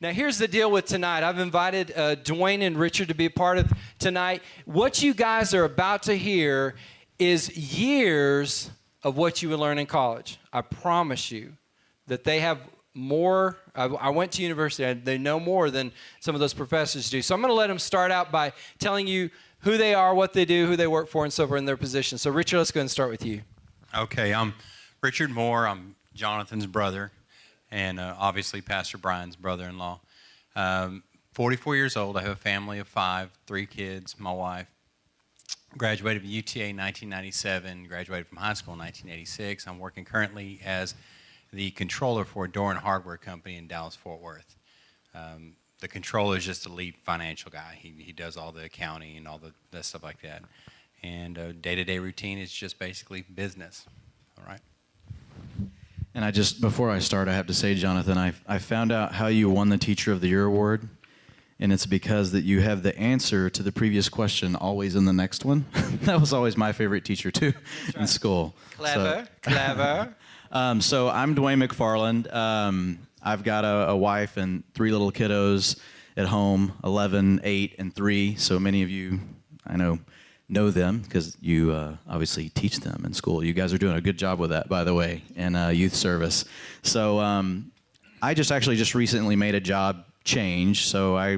Now, here's the deal with tonight. I've invited Dwayne and Richard to be a part of tonight. What you guys are about to hear is years of what you would learn in college. I promise you that they have more. I went to university. They know more than some of those professors do. So I'm going to let them start out by telling you who they are, what they do, who they work for, and so forth in their position. So, Richard, let's go ahead and start with you. Okay, I'm Richard Moore. I'm Jonathan's brother, and obviously Pastor Brian's brother-in-law. 44 years old. I have a family of 5, 3 kids, my wife. Graduated from UTA in 1997, graduated from high school in 1986. I'm working currently as the controller for a door and hardware company in Dallas-Fort Worth. The controller is just the lead financial guy. He does all the accounting and all that stuff like that. And day-to-day routine is just basically business, all right? And before I start, I have to say, Jonathan, I found out how you won the Teacher of the Year award, and it's because that you have the answer to the previous question always in the next one. That was always my favorite teacher, too, in school. Clever, clever. So I'm Dwayne McFarland. I've got a wife and 3 little kiddos at home, 11, 8, and 3. So many of you, I know them because you obviously teach them in school. You guys are doing a good job with that, by the way, in youth service. So I just recently made a job change. So I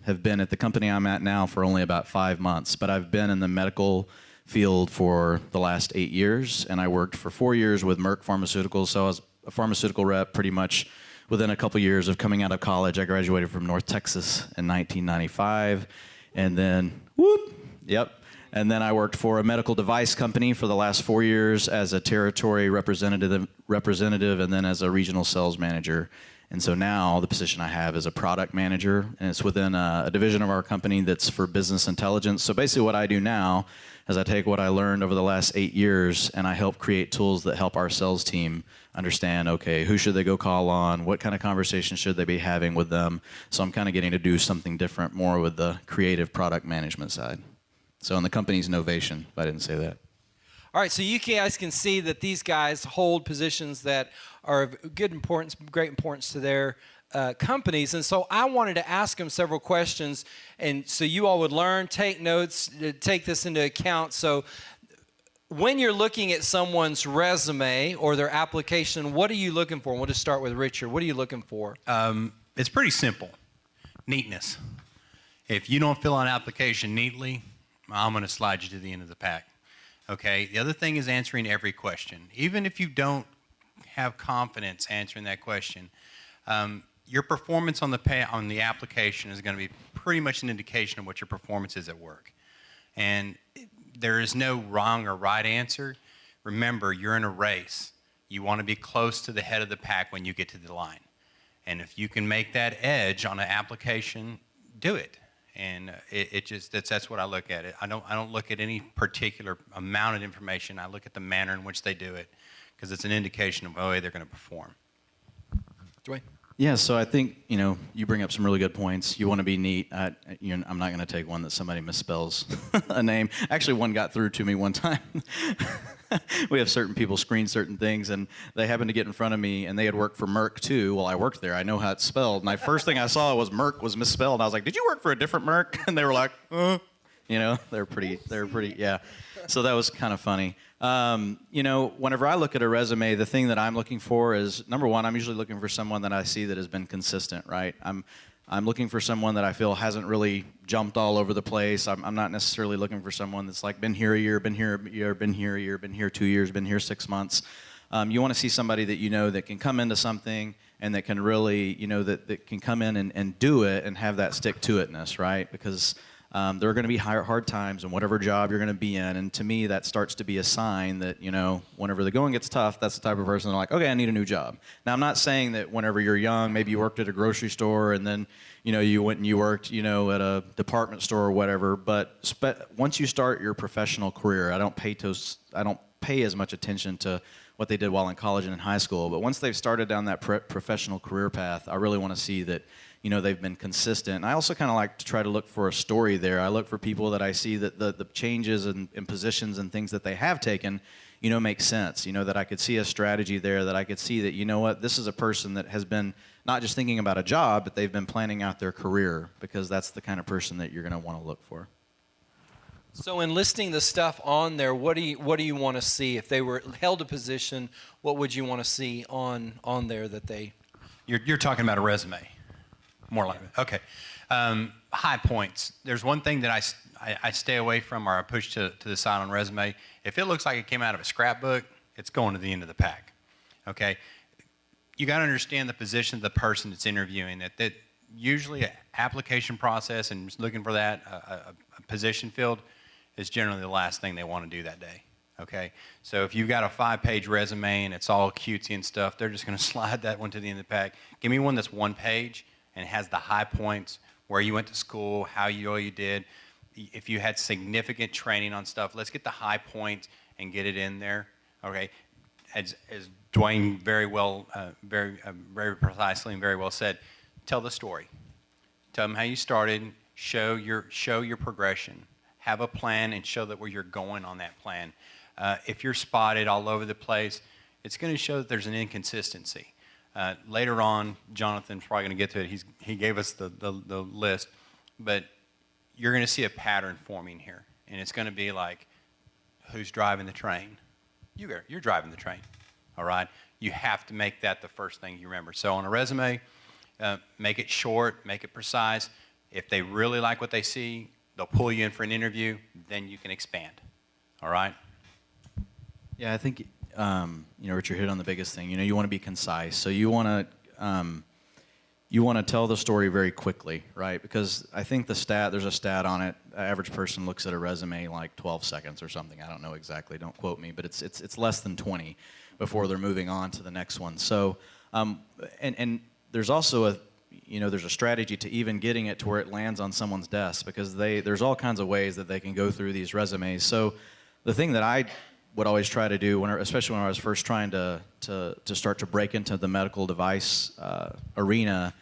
have been at the company I'm at now for only about 5 months, but I've been in the medical field for the last 8 years, and I worked for 4 years with Merck Pharmaceuticals. So I was a pharmaceutical rep pretty much within a couple years of coming out of college. I graduated from North Texas in 1995, and then and then I worked for a medical device company for the last 4 years as a territory representative, and then as a regional sales manager. And so now the position I have is a product manager, and it's within a division of our company that's for business intelligence. So basically what I do now is I take what I learned over the last 8 years and I help create tools that help our sales team understand, okay, who should they go call on? What kind of conversations should they be having with them? So I'm kind of getting to do something different more with the creative product management side. So in the company's Novation, if I didn't say that. All right, so you guys can see that these guys hold positions that are of good importance, great importance to their companies. And so I wanted to ask them several questions, and so you all would learn, take notes, take this into account. So when you're looking at someone's resume or their application, what are you looking for? And we'll just start with Richard. What are you looking for? It's pretty simple. Neatness. If you don't fill out an application neatly, I'm going to slide you to the end of the pack. Okay? The other thing is answering every question. Even if you don't have confidence answering that question, your performance on the application is going to be pretty much an indication of what your performance is at work. And there is no wrong or right answer. Remember, you're in a race. You want to be close to the head of the pack when you get to the line. And if you can make that edge on an application, do it. And that's what I look at it. I don't look at any particular amount of information. I look at the manner in which they do it, because it's an indication of the way they're going to perform. Dwayne? Yeah, so I think, you bring up some really good points. You want to be neat. I'm not going to take one that somebody misspells a name. Actually, one got through to me one time. We have certain people screen certain things, and they happened to get in front of me, and they had worked for Merck, too. Well, I worked there. I know how it's spelled. And the first thing I saw was Merck was misspelled. And I was like, did you work for a different Merck? And they were like, they're pretty, yeah. So that was kind of funny. Whenever I look at a resume, the thing that I'm looking for is, number one, I'm usually looking for someone that I see that has been consistent, right? I'm looking for someone that I feel hasn't really jumped all over the place. I'm not necessarily looking for someone that's like been here a year, been here a year, been here a year, been here 2 years, been here 6 months. You want to see somebody that that can come into something and that can really, that can come in and do it and have that stick-to-itness, right? Because there are going to be hard times in whatever job you're going to be in, and to me that starts to be a sign that, whenever the going gets tough, that's the type of person that's like, okay, I need a new job. Now, I'm not saying that whenever you're young, maybe you worked at a grocery store and then, you went and you worked, at a department store or whatever, but once you start your professional career, I don't pay as much attention to what they did while in college and in high school, but once they've started down that professional career path, I really want to see that they've been consistent. And I also kind of like to try to look for a story there. I look for people that I see that the changes in positions and things that they have taken, make sense, that I could see a strategy there, that I could see that, what, this is a person that has been not just thinking about a job, but they've been planning out their career, because that's the kind of person that you're going to want to look for. So in listing the stuff on there, what do you want to see? If they were held a position, what would you want to see on there that they... You're talking about a resume, more like it. Okay. High points. There's one thing that I stay away from, or I push to the side on resume. If it looks like it came out of a scrapbook, it's going to the end of the pack. Okay. You got to understand the position of the person that's interviewing. That usually an application process and just looking for that a position field is generally the last thing they want to do that day. Okay, so if you've got a 5-page resume and it's all cutesy and stuff, they're just going to slide that one to the end of the pack. Give me one that's 1 page and has the high points, where you went to school, how you did, if you had significant training on stuff. Let's get the high points and get it in there. Okay, as Dwayne very well, very precisely and very well said, tell the story. Tell them how you started. Show your progression. Have a plan and show that where you're going on that plan. If you're spotted all over the place, it's going to show that there's an inconsistency. Later on, Jonathan's probably going to get to it. He gave us the list, but you're going to see a pattern forming here, and it's going to be like, who's driving the train? You're driving the train, all right? You have to make that the first thing you remember. So on a resume, make it short, make it precise. If they really like what they see, they'll pull you in for an interview, then you can expand. All right? Yeah, I think, Richard hit on the biggest thing. You want to be concise. So you want to tell the story very quickly, right? Because I think there's a stat on it. The average person looks at a resume like 12 seconds or something. I don't know exactly. Don't quote me. But it's less than 20 before they're moving on to the next one. So, and there's also there's a strategy to even getting it to where it lands on someone's desk, because there's all kinds of ways that they can go through these resumes. So the thing that I would always try to do, especially when I was first trying to start to break into the medical device arena,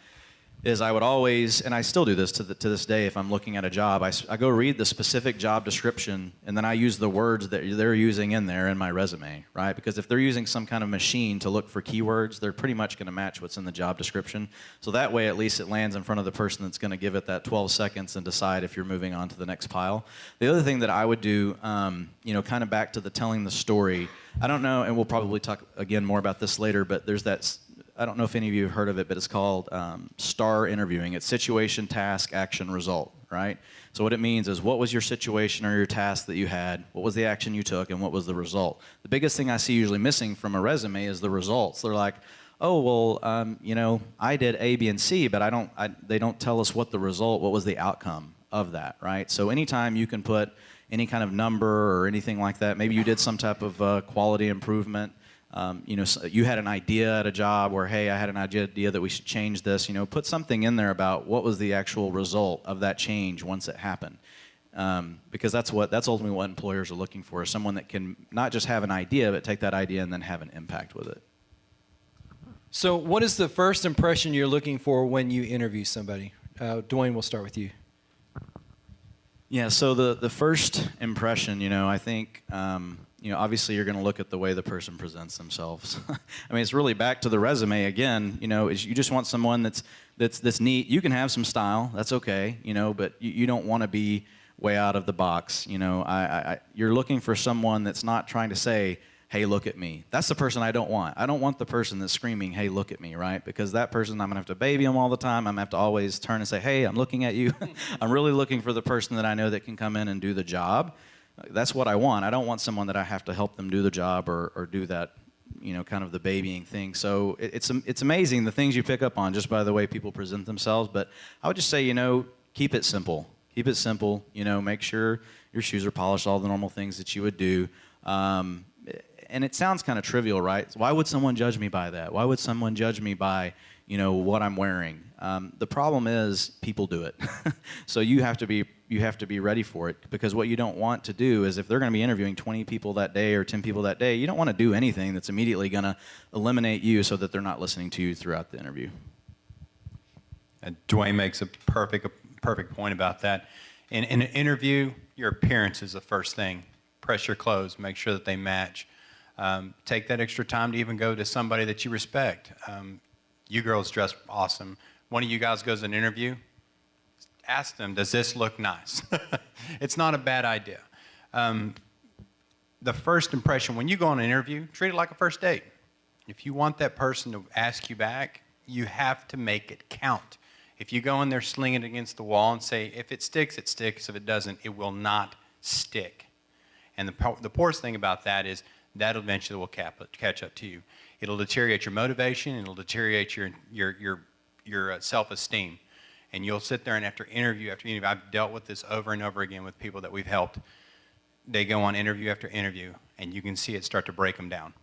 is I would always, and I still do this to this day, if I'm looking at a job, I go read the specific job description, and then I use the words that they're using in there in my resume, right? Because if they're using some kind of machine to look for keywords, they're pretty much going to match what's in the job description. So that way, at least it lands in front of the person that's going to give it that 12 seconds and decide if you're moving on to the next pile. The other thing that I would do, kind of back to the telling the story, I don't know, and we'll probably talk again more about this later, but there's that, I don't know if any of you have heard of it, but it's called STAR interviewing. It's situation, task, action, result, right? So what it means is, what was your situation or your task that you had? What was the action you took, and what was the result? The biggest thing I see usually missing from a resume is the results. They're like, oh, well, I did A, B, and C, but they don't tell us what was the outcome of that, right? So anytime you can put any kind of number or anything like that, maybe you did some type of quality improvement. You had an idea at a job where, hey, I had an idea that we should change this. Put something in there about what was the actual result of that change once it happened, because that's ultimately what employers are looking for: is someone that can not just have an idea, but take that idea and then have an impact with it. So, what is the first impression you're looking for when you interview somebody? Dwayne, we'll start with you. Yeah. So the first impression, I think. Obviously you're going to look at the way the person presents themselves. I mean, it's really back to the resume again. Is you just want someone that's neat. You can have some style, that's okay. But you don't want to be way out of the box. You're looking for someone that's not trying to say, "Hey, look at me." That's the person I don't want. I don't want the person that's screaming, "Hey, look at me," right? Because that person, I'm going to have to baby them all the time. I'm going to have to always turn and say, "Hey, I'm looking at you." I'm really looking for the person that I know that can come in and do the job. That's what I want. I don't want someone that I have to help them do the job or do that, kind of the babying thing. So it's amazing the things you pick up on just by the way people present themselves. But I would just say, keep it simple. Keep it simple. Make sure your shoes are polished, all the normal things that you would do. And it sounds kind of trivial, right? Why would someone judge me by that? Why would someone judge me by, what I'm wearing? The problem is people do it. So you have to be ready for it, because what you don't want to do is, if they're going to be interviewing 20 people that day or 10 people that day, you don't want to do anything that's immediately going to eliminate you so that they're not listening to you throughout the interview. And Dwayne makes a perfect point about that. In an interview, your appearance is the first thing. Press your clothes, make sure that they match. Take that extra time to even go to somebody that you respect. You girls dress awesome. One of you guys goes to an interview, ask them, does this look nice? It's not a bad idea. The first impression, when you go on an interview, treat it like a first date. If you want that person to ask you back, you have to make it count. If you go in there, sling it against the wall and say, if it sticks, it sticks. If it doesn't, it will not stick. And the poorest thing about that is that eventually will catch up to you. It'll deteriorate your motivation, and it'll deteriorate your self-esteem. And you'll sit there and after interview, I've dealt with this over and over again with people that we've helped. They go on interview after interview, and you can see it start to break them down.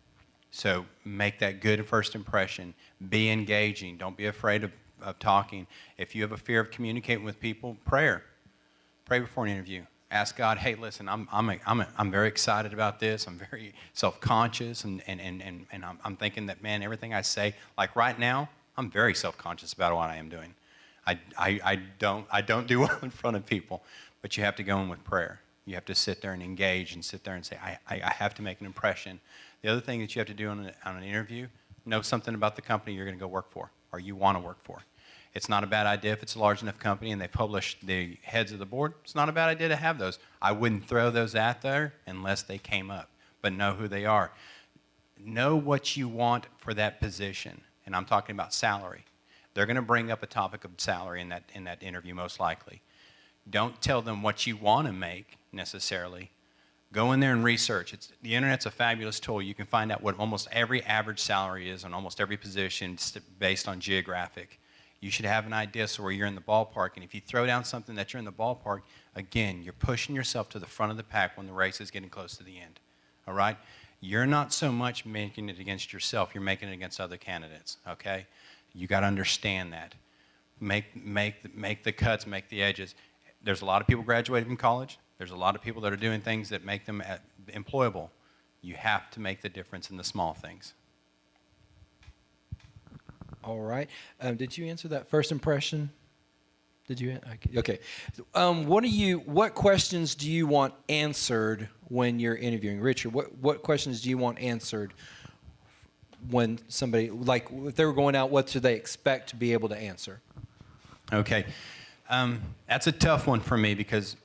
So make that good first impression. Be engaging. Don't be afraid of talking. If you have a fear of communicating with people, pray before an interview. Ask God, hey, listen, I'm very excited about this. I'm very self-conscious, and I'm thinking that, man, everything I say, like right now, I'm very self-conscious about what I am doing. I don't do well in front of people, but you have to go in with prayer. You have to sit there and engage and sit there and say, I have to make an impression. The other thing that you have to do on an interview, know something about the company you're going to go work for or you want to work for. It's not a bad idea if it's a large enough company and they publish the heads of the board. It's not a bad idea to have those. I wouldn't throw those out there unless they came up, but know who they are. Know what you want for that position, and I'm talking about salary. They're going to bring up a topic of salary in that interview most likely. Don't tell them what you want to make necessarily. Go in there and research. The internet's a fabulous tool. You can find out what almost every average salary is on almost every position based on geographic. You should have an idea so where you're in the ballpark. And if you throw down something that you're in the ballpark, again, you're pushing yourself to the front of the pack when the race is getting close to the end. All right? You're not so much making it against yourself. You're making it against other candidates. Okay? You got to understand that. Make the cuts, make the edges. There's a lot of people graduating from college. There's a lot of people that are doing things that make them employable. You have to make the difference in the small things. All right. Did you answer that first impression? Did you? Okay. What questions do you want answered when you're interviewing? Richard, what questions do you want answered when somebody, like if they were going out, what should they expect to be able to answer? Okay. That's a tough one for me because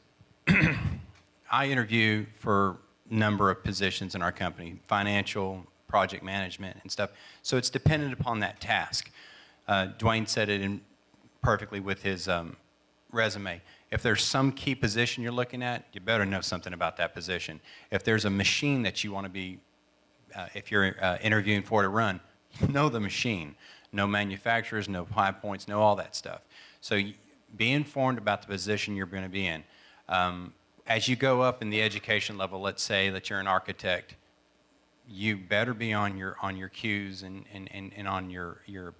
I interview for a number of positions in our company, financial, project management, and stuff. So it's dependent upon that task. Dwayne said it perfectly with his resume. If there's some key position you're looking at, you better know something about that position. If there's a machine that you want to be, if you're interviewing for to run, know the machine. Know manufacturers, know high points, know all that stuff. So be informed about the position you're going to be in. As you go up in the education level, let's say that you're an architect, you better be on your cues and on your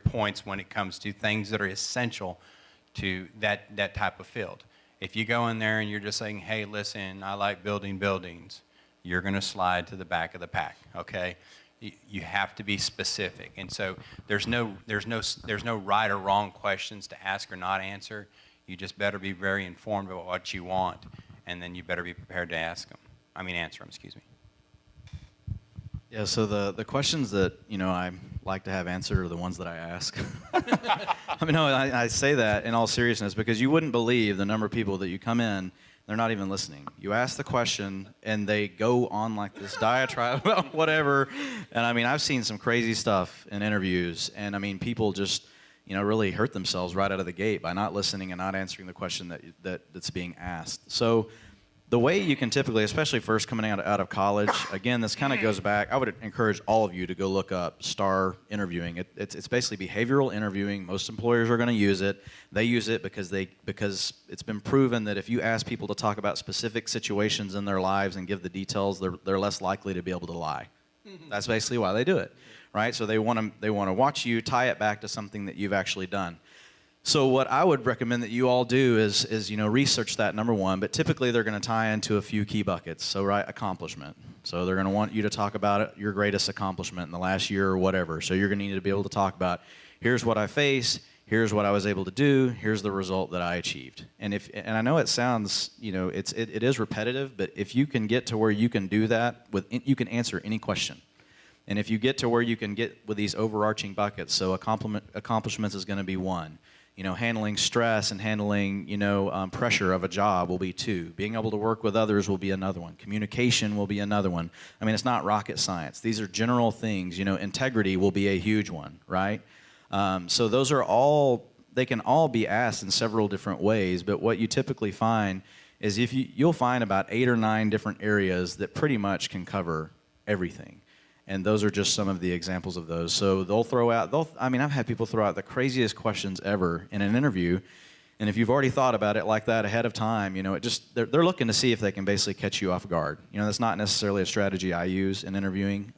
points when it comes to things that are essential to that type of field. If you go in there and you're just saying, hey, listen, I like building buildings, you're going to slide to the back of the pack, okay? You have to be specific. And so there's no right or wrong questions to ask or not answer. You just better be very informed about what you want, and then you better be prepared to answer them, excuse me. Yeah, so the questions that, I like to have answered are the ones that I ask. I say that in all seriousness because you wouldn't believe the number of people that you come in, they're not even listening. You ask the question, and they go on like this diatribe about whatever. And, I've seen some crazy stuff in interviews, and, people just, really hurt themselves right out of the gate by not listening and not answering the question that's being asked. So the way you can typically, especially first coming out of college, again, this kind of goes back. I would encourage all of you to go look up STAR interviewing. It's basically behavioral interviewing. Most employers are going to use it. They use it because it's been proven that if you ask people to talk about specific situations in their lives and give the details, they're less likely to be able to lie. That's basically why they do it, right? So they want to watch you tie it back to something that you've actually done. So what I would recommend that you all do is research that, number one, but typically they're going to tie into a few key buckets. So, right, accomplishment. So they're going to want you to talk about your greatest accomplishment in the last year or whatever. So you're going to need to be able to talk about, here's what I face, Here's what I was able to do. Here's the result that I achieved. And I know it sounds, it is repetitive, but if you can get to where you can do that, you can answer any question. And if you get to where you can get with these overarching buckets, so accomplishments is going to be 1. Handling stress and handling, pressure of a job will be 2. Being able to work with others will be another one. Communication will be another one. I mean, it's not rocket science. These are general things. Integrity will be a huge one, right? So those are they can all be asked in several different ways, but what you typically find is you'll find about 8 or 9 different areas that pretty much can cover everything. And those are just some of the examples of those. So I've had people throw out the craziest questions ever in an interview, and if you've already thought about it like that ahead of time, they're looking to see if they can basically catch you off guard. That's not necessarily a strategy I use in interviewing,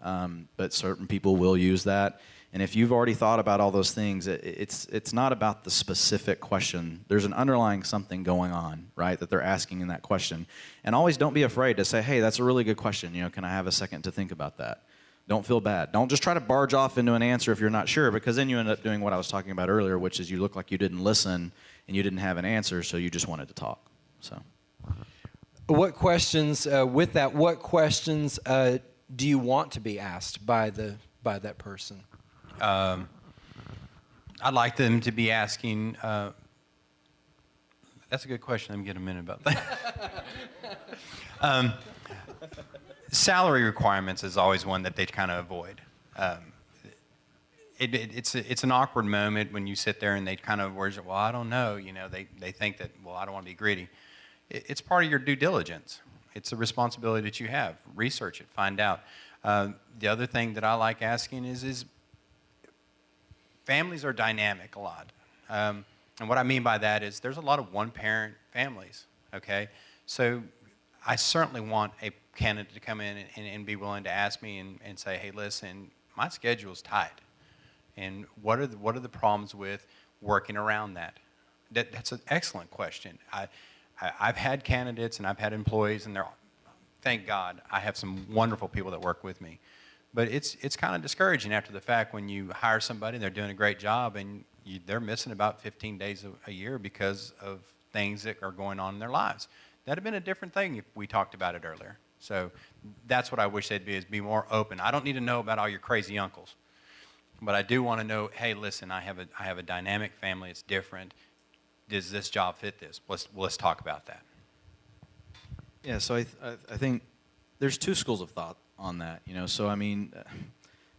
but certain people will use that. And if you've already thought about all those things, it's not about the specific question. There's an underlying something going on, right, that they're asking in that question. And always don't be afraid to say, hey, that's a really good question. Can I have a second to think about that? Don't feel bad. Don't just try to barge off into an answer if you're not sure, because then you end up doing what I was talking about earlier, which is you look like you didn't listen and you didn't have an answer, so you just wanted to talk. So, what questions do you want to be asked by that person? I'd like them to be asking. That's a good question. Let me get a minute about that. Salary requirements is always one that they kind of avoid. It's an awkward moment when you sit there and they kind of words, well, I don't know. They think that, well, I don't want to be greedy. It's part of your due diligence. It's a responsibility that you have. Research it, find out. The other thing that I like asking is families are dynamic a lot. And what I mean by that is there's a lot of one-parent families, okay? So I certainly want a candidate to come in and be willing to ask me and say, hey, listen, my schedule's tight. And what are the problems with working around that? That's an excellent question. I've had candidates and I've had employees, and thank God, I have some wonderful people that work with me. But it's kind of discouraging after the fact when you hire somebody and they're doing a great job and they're missing about 15 days a year because of things that are going on in their lives. That'd have been a different thing if we talked about it earlier. So that's what I wish they'd be more open. I don't need to know about all your crazy uncles, but I do want to know, hey, listen, I have a dynamic family. It's different. Does this job fit this? Let's talk about that. Yeah, so I think there's 2 schools of thought on that. So I mean,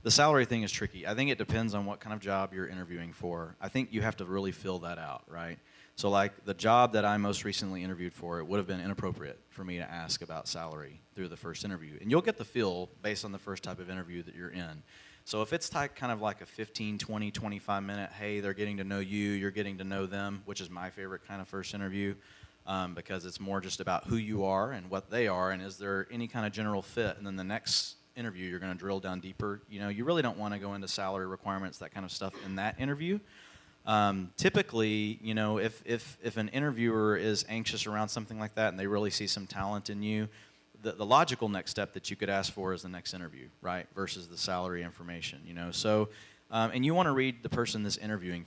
the salary thing is tricky. I think it depends on what kind of job you're interviewing for. I think you have to really fill that out, right? So like the job that I most recently interviewed for, it would have been inappropriate for me to ask about salary through the first interview. And you'll get the feel based on the first type of interview that you're in. So if it's kind of like a 15, 20, 25 minute, hey, they're getting to know you, you're getting to know them, which is my favorite kind of first interview, because it's more just about who you are and what they are, and is there any kind of general fit. And then the next interview, you're going to drill down deeper. You really don't want to go into salary requirements, that kind of stuff in that interview. Typically, if an interviewer is anxious around something like that and they really see some talent in you, the logical next step that you could ask for is the next interview, right, versus the salary information, So, and you want to read the person that's interviewing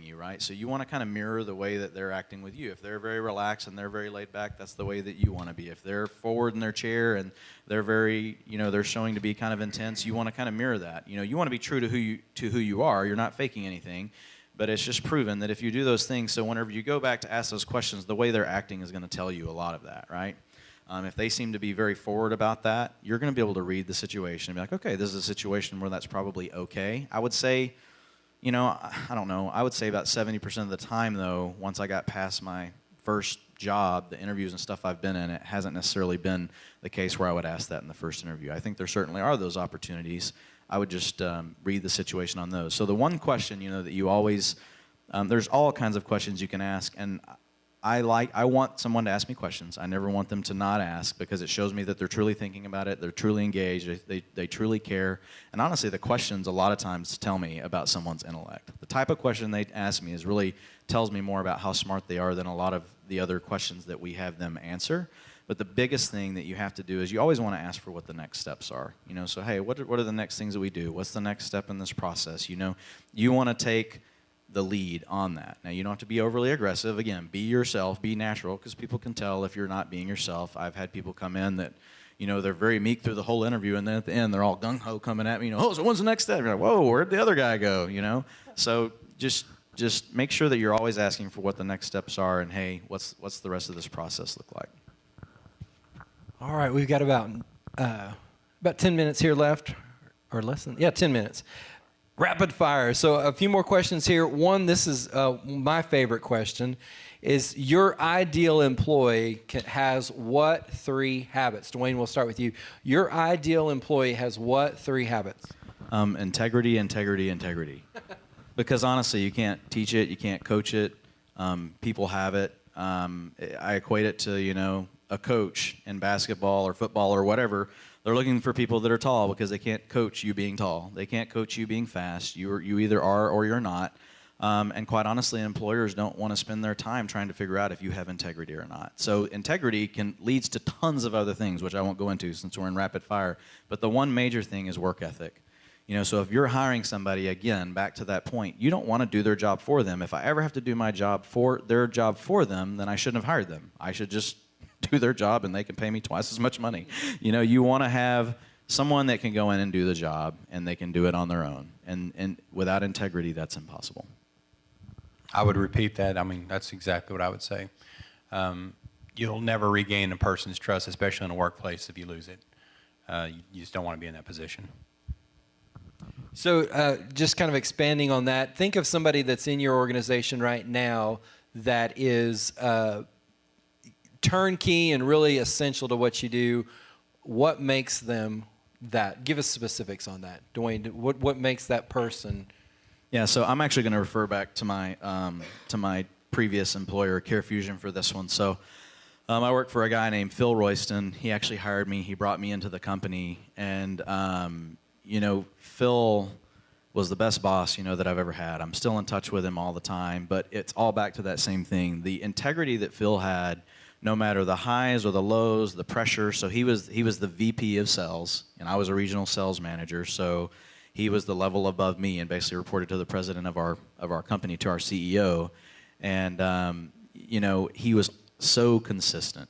you, right? So you want to kind of mirror the way that they're acting with you. If they're very relaxed and they're very laid back, that's the way that you want to be. If they're forward in their chair and they're very, they're showing to be kind of intense, you want to kind of mirror that. You want to be true to who you are. You're not faking anything, but it's just proven that if you do those things, so whenever you go back to ask those questions, the way they're acting is going to tell you a lot of that, right? If they seem to be very forward about that, you're going to be able to read the situation and be like, okay, this is a situation where that's probably okay. I would say, I don't know. I would say about 70% of the time, though, once I got past my first job, the interviews and stuff I've been in, it hasn't necessarily been the case where I would ask that in the first interview. I think there certainly are those opportunities. I would just read the situation on those. So the one question, that you always, there's all kinds of questions you can ask, and I want someone to ask me questions. I never want them to not ask, because it shows me that they're truly thinking about it, they're truly engaged, they truly care. And honestly, the questions a lot of times tell me about someone's intellect. The type of question they ask me really tells me more about how smart they are than a lot of the other questions that we have them answer. But the biggest thing that you have to do is you always want to ask for what the next steps are. So hey, what are the next things that we do? What's the next step in this process? You want to take the lead on that. Now, you don't have to be overly aggressive. Again, be yourself, be natural, because people can tell if you're not being yourself. I've had people come in that, they're very meek through the whole interview, and then at the end, they're all gung-ho coming at me, oh, so when's the next step? You're like, whoa, where'd the other guy go, So just make sure that you're always asking for what the next steps are, and hey, what's the rest of this process look like? All right, we've got about 10 minutes here left, or less than, 10 minutes. Rapid fire. So a few more questions here. One, this is my favorite question, is your ideal employee has what 3 habits? Dwayne, we'll start with you. Your ideal employee has what 3 habits? Integrity, integrity, integrity. Because honestly, you can't teach it, you can't coach it. People have it. I equate it to, a coach in basketball or football or whatever. They're looking for people that are tall because they can't coach you being tall. They can't coach you being fast. You either are or you're not. And quite honestly, employers don't want to spend their time trying to figure out if you have integrity or not. So integrity leads to tons of other things, which I won't go into since we're in rapid fire. But the one major thing is work ethic. So if you're hiring somebody, again, back to that point, you don't want to do their job for them. If I ever have to do their job for them, then I shouldn't have hired them. I should just do their job and they can pay me twice as much money. You want to have someone that can go in and do the job and they can do it on their own. And without integrity, that's impossible. I would repeat that. I mean, that's exactly what I would say. You'll never regain a person's trust, especially in a workplace, if you lose it. You just don't want to be in that position. So just kind of expanding on that, think of somebody that's in your organization right now that is turnkey and really essential to what you do. What makes them that? Give us specifics on that. Dwayne, what makes that person? Yeah, so I'm actually going to refer back to my previous employer, CareFusion, for this one. So I work for a guy named Phil Royston. He actually hired me. He brought me into the company. And, Phil was the best boss, that I've ever had. I'm still in touch with him all the time. But it's all back to that same thing. The integrity that Phil had, no matter the highs or the lows, the pressure. So he was the VP of sales, and I was a regional sales manager. So he was the level above me and basically reported to the president of our company, to our CEO. And, he was so consistent.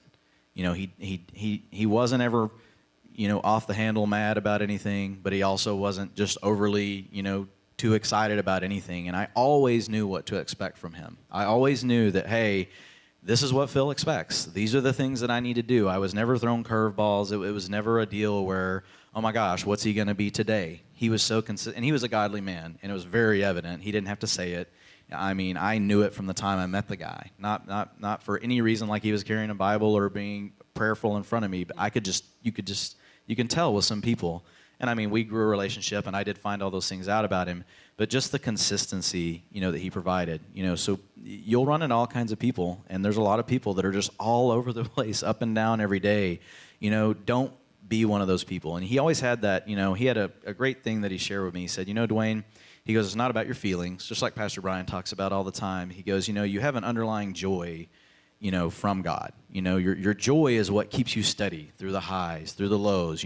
He wasn't ever, off the handle mad about anything, but he also wasn't just overly, too excited about anything. And I always knew what to expect from him. I always knew that, hey, this is what Phil expects. These are the things that I need to do. I was never thrown curveballs. It was never a deal where, oh my gosh, what's he going to be today? He was so consistent, and he was a godly man, and it was very evident. He didn't have to say it. I mean, I knew it from the time I met the guy. Not for any reason like he was carrying a Bible or being prayerful in front of me, but you can tell with some people. And I mean, we grew a relationship, and I did find all those things out about him. But just the consistency, that he provided, so you'll run into all kinds of people, and there's a lot of people that are just all over the place, up and down every day. Don't be one of those people. And he always had that, he had a great thing that he shared with me. He said, Dwayne, he goes, it's not about your feelings, just like Pastor Brian talks about all the time. He goes, you have an underlying joy, from God. Your joy is what keeps you steady through the highs, through the lows.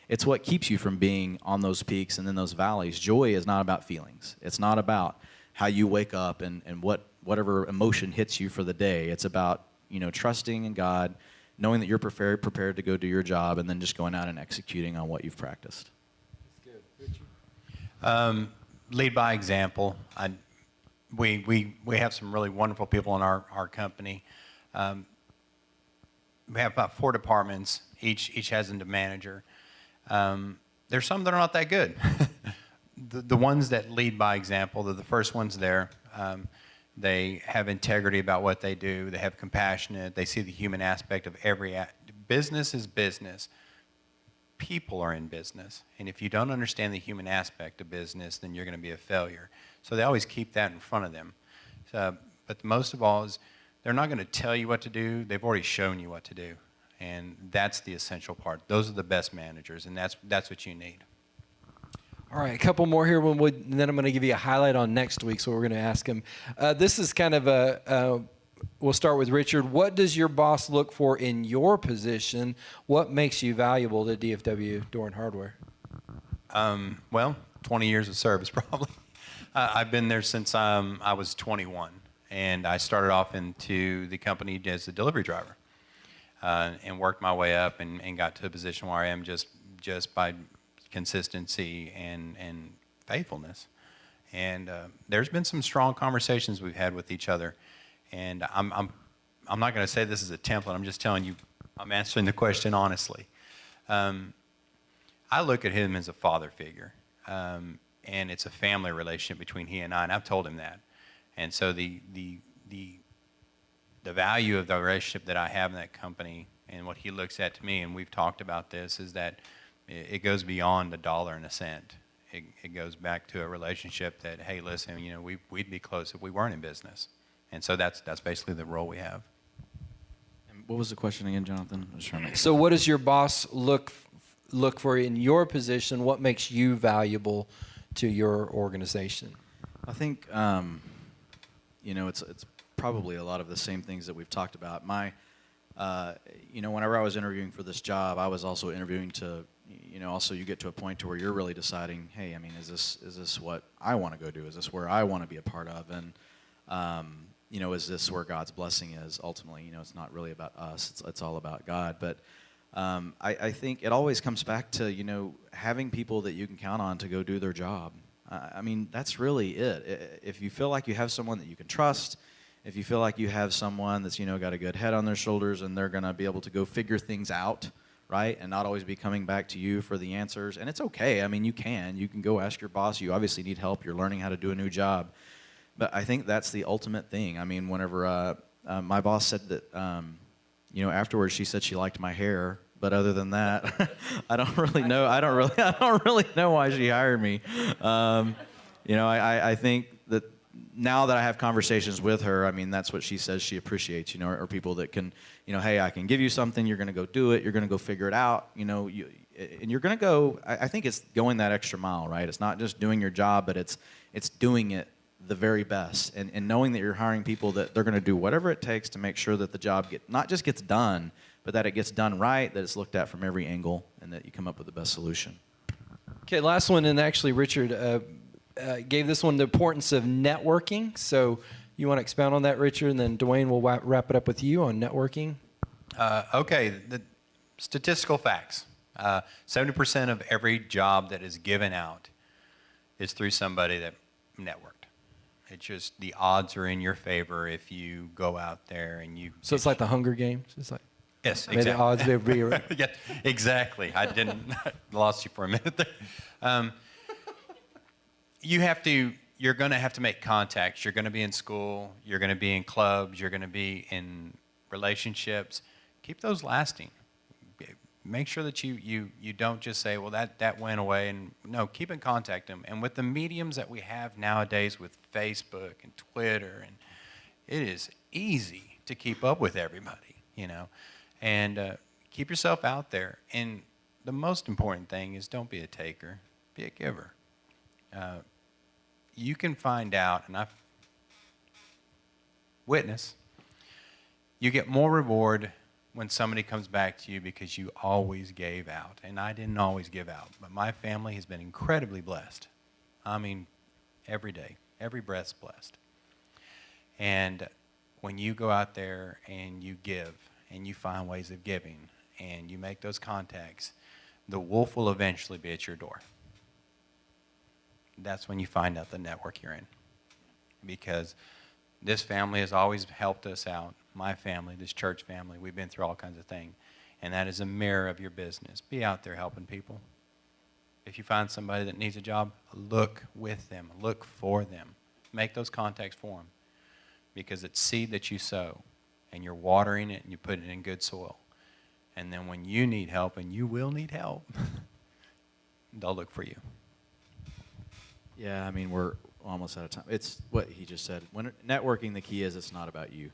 It's what keeps you from being on those peaks and then those valleys. Joy is not about feelings. It's not about how you wake up and whatever emotion hits you for the day. It's about, trusting in God, knowing that you're prepared to go do your job, and then just going out and executing on what you've practiced. That's good. Richard? Lead by example. We have some really wonderful people in our company. We have about 4 departments. Each has a manager. There's some that are not that good. The ones that lead by example, they're the first ones there. They have integrity about what they do. They have compassionate. They see the human aspect of every business is business. People are in business. And if you don't understand the human aspect of business, then you're going to be a failure. So they always keep that in front of them. But most of all is they're not going to tell you what to do. They've already shown you what to do. And that's the essential part. Those are the best managers, and that's what you need. All right, a couple more here, and then I'm going to give you a highlight on next week, so we're going to ask him. This is kind of we'll start with Richard. What does your boss look for in your position? What makes you valuable to DFW Door and Hardware? Well, 20 years of service probably. I've been there since I was 21, and I started off into the company as a delivery driver, and worked my way up and got to a position where I am just by consistency and faithfulness. And there's been some strong conversations we've had with each other, and I'm not going to say this is a template. I'm just telling you, I'm answering the question honestly. I look at him as a father figure, and it's a family relationship between he and I, and I've told him that. And so the value of the relationship that I have in that company and what he looks at to me, and we've talked about this, is that it goes beyond a dollar and a cent. It goes back to a relationship that, hey, listen, you know, we'd be close if we weren't in business. And so that's basically the role we have. And what was the question again, Jonathan? I was trying to So what does your boss look for in your position? What makes you valuable to your organization? I think, you know, it's probably a lot of the same things that we've talked about. You know, whenever I was interviewing for this job, I was also interviewing to, you know, also you get to a point to where you're really deciding, hey, I mean, is this what I want to go do? Is this where I want to be a part of? And, you know, is this where God's blessing is ultimately? You know, it's not really about us. It's all about God. But I think it always comes back to, you know, having people that you can count on to go do their job. I mean, that's really it. If you feel like you have someone that you can trust, if you feel like you have someone that's, you know, got a good head on their shoulders and they're going to be able to go figure things out, right, and not always be coming back to you for the answers. And it's okay. I mean, you can go ask your boss. You obviously need help. You're learning how to do a new job. But I think that's the ultimate thing. I mean, whenever my boss said that, you know, afterwards she said she liked my hair. But other than that, I don't really know. I don't really know why she hired me. You know, I think that now that I have conversations with her, I mean, that's what she says she appreciates. You know, are people that can, you know, hey, I can give you something. You're going to go do it. You're going to go figure it out. You know, and you're going to go. I think it's going that extra mile, right? It's not just doing your job, but it's doing it the very best, and knowing that you're hiring people that they're going to do whatever it takes to make sure that the job not just gets done, but that it gets done right, that it's looked at from every angle, and that you come up with the best solution. Okay, last one, and actually Richard gave this one the importance of networking. So you want to expound on that, Richard, and then Dwayne will wrap it up with you on networking. Okay, the statistical facts. 70% of every job that is given out is through somebody that networked. It's just the odds are in your favor if you go out there and you... So it's like the Hunger Games? It's like... Yes, May exactly. the odds may be right. Yeah, exactly. I lost you for a minute there. You're going to have to make contacts. You're going to be in school. You're going to be in clubs. You're going to be in relationships. Keep those lasting. Make sure that you don't just say, well, that went away. And no, keep in contact them. And with the mediums that we have nowadays with Facebook and Twitter, and it is easy to keep up with everybody, you know. And keep yourself out there. And the most important thing is don't be a taker, be a giver. You can find out, and I've witnessed, you get more reward when somebody comes back to you because you always gave out. And I didn't always give out, but my family has been incredibly blessed. I mean, every day, every breath's blessed. And when you go out there and you give, and you find ways of giving, and you make those contacts, the wolf will eventually be at your door. That's when you find out the network you're in. Because this family has always helped us out. My family, this church family, we've been through all kinds of things. And that is a mirror of your business. Be out there helping people. If you find somebody that needs a job, look with them. Look for them. Make those contacts for them. Because it's seed that you sow. And you're watering it and you put it in good soil. And then when you need help, and you will need help, they'll look for you. Yeah, I mean, we're almost out of time. It's what he just said. When networking, the key is it's not about you.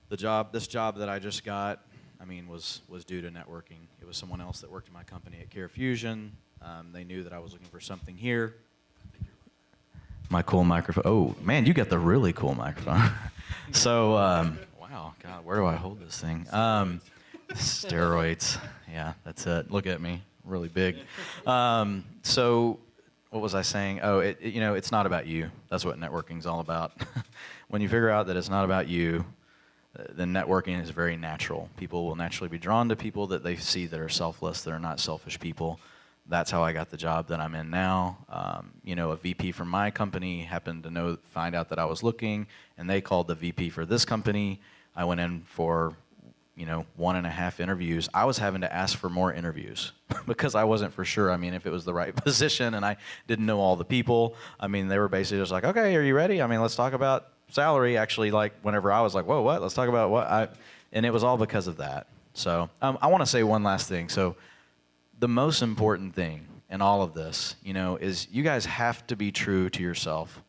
This job that I just got, I mean, was due to networking. It was someone else that worked in my company at Care Fusion. They knew that I was looking for something here. My cool microphone. Oh, man, you got the really cool microphone. So, wow, God, where do I hold this thing? Steroids. Yeah, that's it. Look at me. Really big. So, what was I saying? Oh, it's not about you. That's what networking is all about. When you figure out that it's not about you, then networking is very natural. People will naturally be drawn to people that they see that are selfless, that are not selfish people. That's how I got the job that I'm in now. A VP from my company happened to find out that I was looking, and they called the VP for this company. I went in for 1.5 interviews. I was having to ask for more interviews because I wasn't for sure. I mean, if it was the right position, and I didn't know all the people. I mean, they were basically just like, okay, are you ready? I mean, let's talk about salary. Actually, like whenever I was like, whoa, what? Let's talk about what? And it was all because of that. So I want to say one last thing. So the most important thing in all of this, is you guys have to be true to yourself,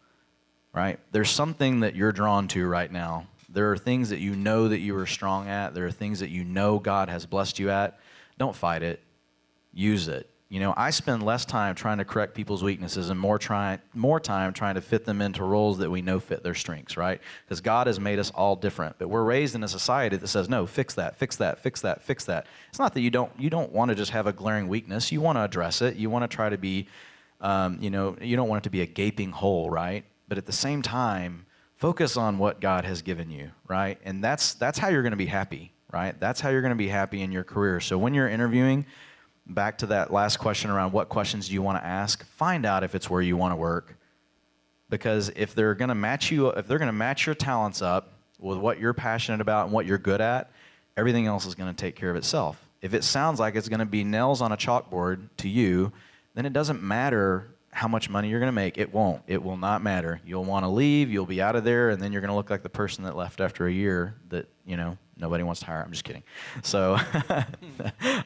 right? There's something that you're drawn to right now. There are things that you know that you are strong at. There are things that you know God has blessed you at. Don't fight it. Use it. I spend less time trying to correct people's weaknesses and more time trying to fit them into roles that we know fit their strengths, right? Because God has made us all different. But we're raised in a society that says, no, fix that, fix that, fix that, fix that. It's not that you don't want to just have a glaring weakness. You want to address it. You want to try to be, you don't want it to be a gaping hole, right? But at the same time, focus on what God has given you, right? And that's how you're going to be happy, right? That's how you're going to be happy in your career. So when you're interviewing, back to that last question around what questions do you want to ask, find out if it's where you want to work. Because if they're going to match your talents up with what you're passionate about and what you're good at, everything else is going to take care of itself. If it sounds like it's going to be nails on a chalkboard to you, then it doesn't matter how much money you're going to make. It won't. It will not matter. You'll want to leave. You'll be out of there, and then you're going to look like the person that left after a year that, nobody wants to hire. I'm just kidding. So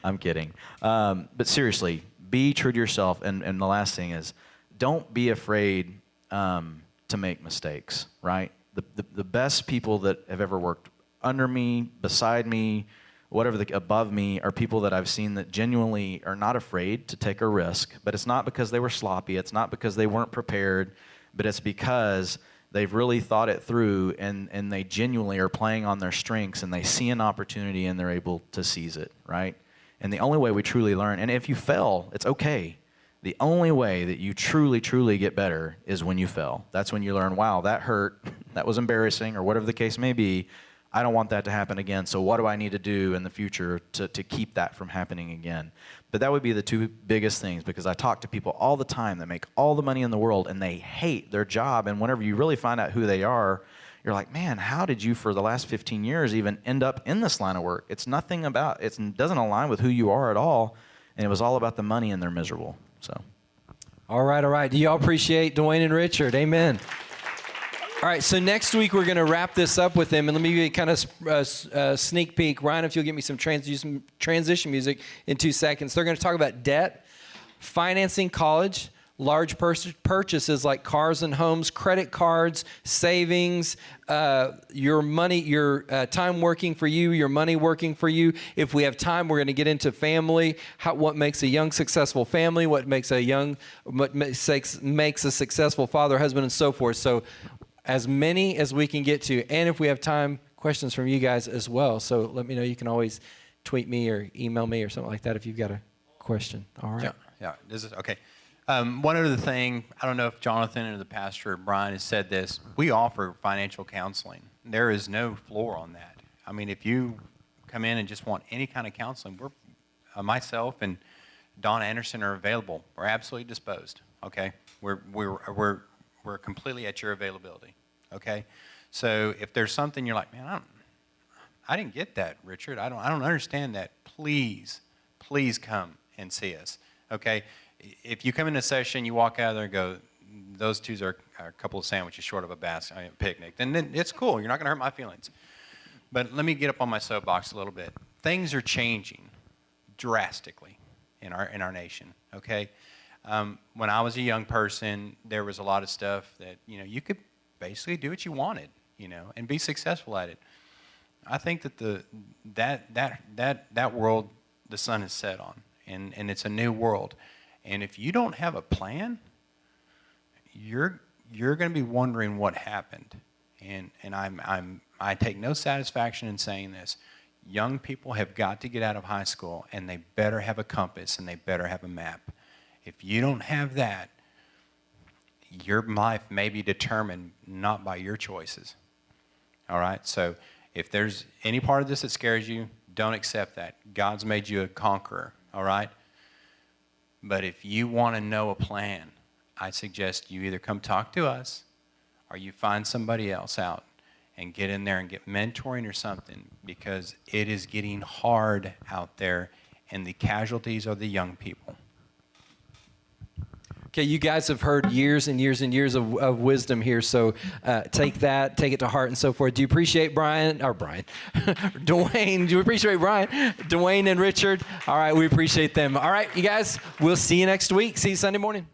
I'm kidding. But seriously, be true to yourself. And the last thing is, don't be afraid to make mistakes, right? The best people that have ever worked under me, beside me, above me, are people that I've seen that genuinely are not afraid to take a risk. But it's not because they were sloppy. It's not because they weren't prepared. But it's because they've really thought it through, and they genuinely are playing on their strengths, and they see an opportunity, and they're able to seize it, right? And the only way we truly learn, and if you fail, it's okay. The only way that you truly, truly get better is when you fail. That's when you learn, wow, that hurt, that was embarrassing, or whatever the case may be. I don't want that to happen again, so what do I need to do in the future to keep that from happening again? But that would be the two biggest things, because I talk to people all the time that make all the money in the world, and they hate their job, and whenever you really find out who they are, you're like, man, how did you for the last 15 years even end up in this line of work? It doesn't align with who you are at all, and it was all about the money, and they're miserable. So, All right. Do y'all appreciate Dwayne and Richard? Amen. All right, so next week we're going to wrap this up with them, and let me give you kind of sneak peek. Ryan, if you'll give me some transition music in 2 seconds. They're going to talk about debt, financing college, large purchases like cars and homes, credit cards, savings, your money, your time working for you, your money working for you. If we have time, we're going to get into family, what makes a young successful family, what makes a successful father, husband, and so forth. So as many as we can get to, and if we have time, questions from you guys as well. So let me know. You can always tweet me or email me or something like that if you've got a question. All right. Yeah. This is okay. One other thing, I don't know if Jonathan or the pastor or Brian has said this. We offer financial counseling. There is no floor on that. I mean, if you come in and just want any kind of counseling, myself and Don Anderson are available. We're absolutely disposed. Okay, we're completely at your availability. Okay, so if there's something you're like, man, I didn't get that, Richard. I don't understand that. Please come and see us. Okay. If you come in a session, you walk out of there and go, those two are a couple of sandwiches short of a picnic, then it's cool. You're not going to hurt my feelings. But let me get up on my soapbox a little bit. Things are changing drastically in our nation. Okay, when I was a young person, there was a lot of stuff that you could basically do what you wanted, and be successful at it. I think that that world the sun is set on, and it's a new world. And if you don't have a plan, you're going to be wondering what happened. And I take no satisfaction in saying this. Young people have got to get out of high school, and they better have a compass, and they better have a map. If you don't have that, your life may be determined not by your choices. All right? So if there's any part of this that scares you, don't accept that. God's made you a conqueror. All right? But if you want to know a plan, I suggest you either come talk to us or you find somebody else out and get in there and get mentoring or something, because it is getting hard out there and the casualties are the young people. Okay, you guys have heard years and years and years of wisdom here, so take that, take it to heart and so forth. Do you appreciate Dwayne? Do you appreciate Brian? Dwayne and Richard? All right, we appreciate them. All right, you guys, we'll see you next week. See you Sunday morning.